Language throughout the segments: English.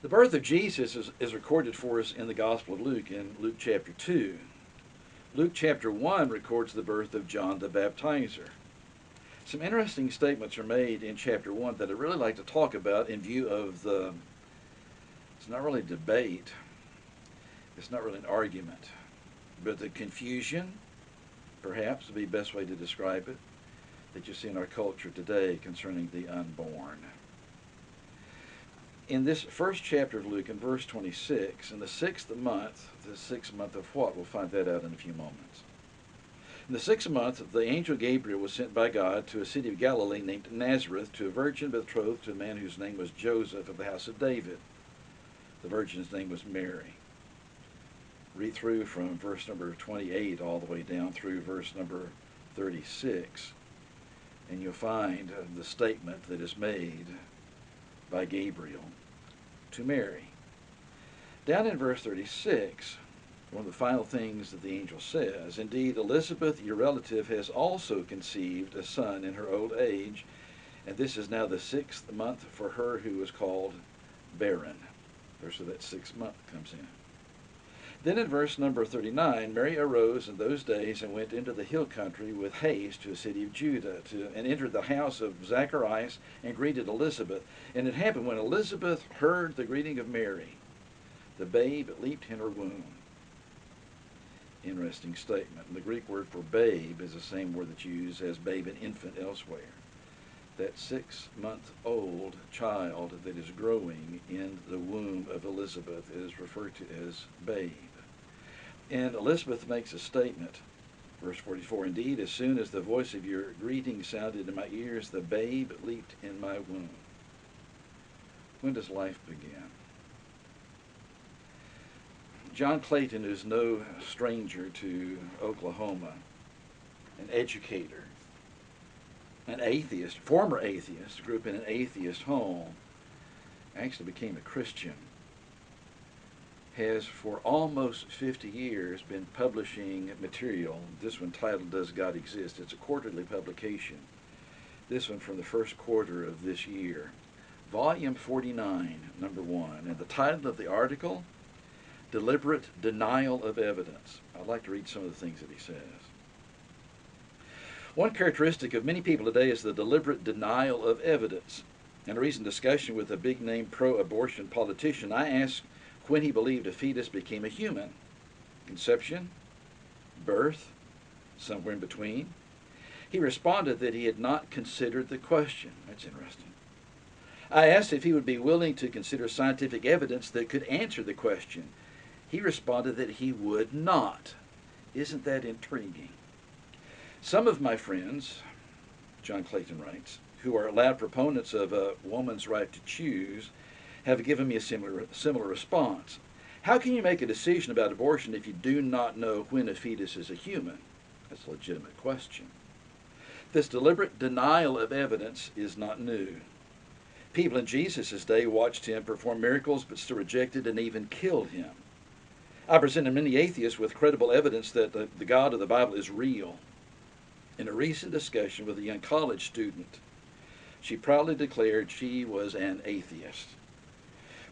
The birth of Jesus is recorded for us in the Gospel of Luke, in Luke chapter 2. Luke chapter 1 records the birth of John the Baptizer. Some interesting statements are made in chapter 1 that I'd really like to talk about in view of it's not really debate, it's not really an argument, but the confusion, perhaps would be the best way to describe it, that you see in our culture today concerning the unborn. In this first chapter of Luke, in verse 26, in the sixth month of what? We'll find that out in a few moments. In the sixth month, the angel Gabriel was sent by God to a city of Galilee named Nazareth, to a virgin betrothed to a man whose name was Joseph, of the house of David. The virgin's name was Mary. Read through from verse number 28 all the way down through verse number 36, and you'll find the statement that is made by Gabriel to Mary. Down in verse 36, one of the final things that the angel says, "Indeed, Elizabeth, your relative, has also conceived a son in her old age, and this is now the 6th month for her who was called barren." So that 6th month comes in. Then in verse number 39, Mary arose in those days and went into the hill country with haste to a city of Judah, and entered the house of Zacharias and greeted Elizabeth. And it happened when Elizabeth heard the greeting of Mary, the babe leaped in her womb. Interesting statement. And the Greek word for babe is the same word that's used as babe and infant elsewhere. That 6-month-old child that is growing in the womb of Elizabeth is referred to as babe. And Elizabeth makes a statement, verse 44, "Indeed, as soon as the voice of your greeting sounded in my ears, the babe leaped in my womb." When does life begin? John Clayton is no stranger to Oklahoma, an educator, an atheist, former atheist, grew up in an atheist home, actually became a Christian, has for almost 50 years been publishing material. This one titled "Does God Exist?" It's a quarterly publication. This one from the first quarter of this year. Volume 49, number 1. And the title of the article, "Deliberate Denial of Evidence." I'd like to read some of the things that he says. One characteristic of many people today is the deliberate denial of evidence. In a recent discussion with a big-name pro-abortion politician, I asked when he believed a fetus became a human. Conception? Birth? Somewhere in between? He responded that he had not considered the question. That's interesting. I asked if he would be willing to consider scientific evidence that could answer the question. He responded that he would not. Isn't that intriguing? Some of my friends, John Clayton writes, who are loud proponents of a woman's right to choose, have given me a similar response. How can you make a decision about abortion if you do not know when a fetus is a human? That's a legitimate question. This deliberate denial of evidence is not new. People in Jesus' day watched him perform miracles but still rejected and even killed him. I presented many atheists with credible evidence that the God of the Bible is real. In a recent discussion with a young college student, she proudly declared she was an atheist.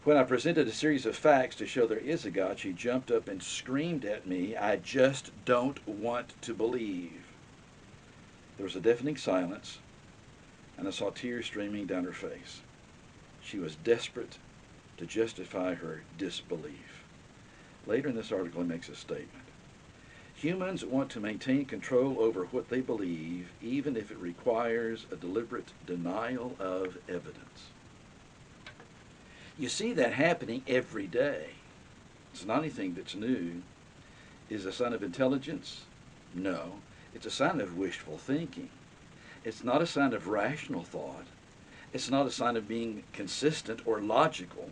When I presented a series of facts to show there is a God, she jumped up and screamed at me, "I just don't want to believe." There was a deafening silence, and I saw tears streaming down her face. She was desperate to justify her disbelief. Later in this article, he makes a statement. Humans want to maintain control over what they believe, even if it requires a deliberate denial of evidence. You see that happening every day. It's not anything that's new. Is it a sign of intelligence? No. It's a sign of wishful thinking. It's not a sign of rational thought. It's not a sign of being consistent or logical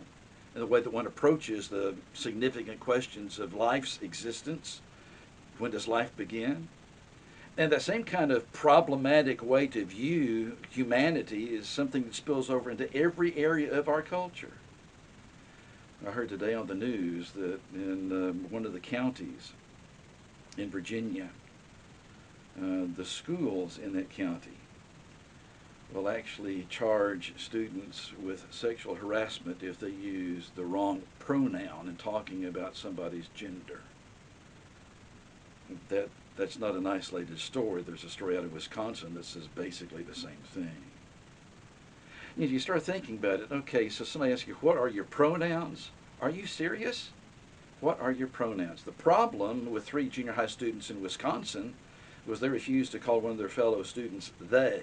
in the way that one approaches the significant questions of life's existence. When does life begin? And that same kind of problematic way to view humanity is something that spills over into every area of our culture. I heard today on the news that in one of the counties in Virginia, the schools in that county will actually charge students with sexual harassment if they use the wrong pronoun in talking about somebody's gender. That's not an isolated story. There's a story out of Wisconsin that says basically the same thing. And if you start thinking about it, okay, so somebody asks you, what are your pronouns? Are you serious? What are your pronouns? The problem with 3 junior high students in Wisconsin was they refused to call one of their fellow students they.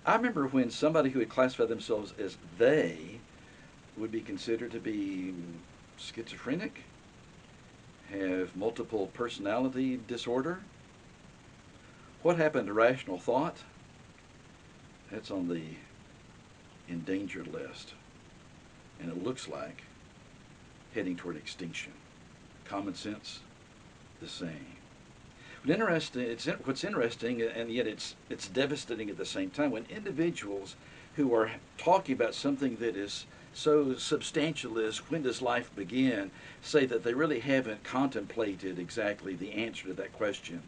I remember when somebody who had classified themselves as they would be considered to be schizophrenic, have multiple personality disorder. What happened to rational thought? That's on the endangered list. And it looks like heading toward extinction. Common sense, the same. What's interesting, and yet it's devastating at the same time, when individuals who are talking about something that is so substantial as when does life begin, say that they really haven't contemplated exactly the answer to that question.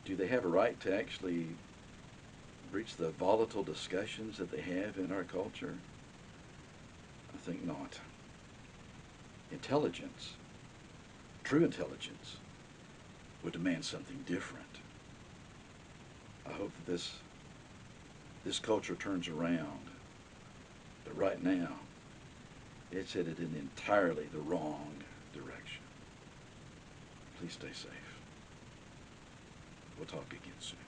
Do they have a right to actually reach the volatile discussions that they have in our culture? I think not. Intelligence, true intelligence, would demand something different. I hope that this culture turns around. But right now, it's headed in entirely the wrong direction. Please stay safe. We'll talk again soon.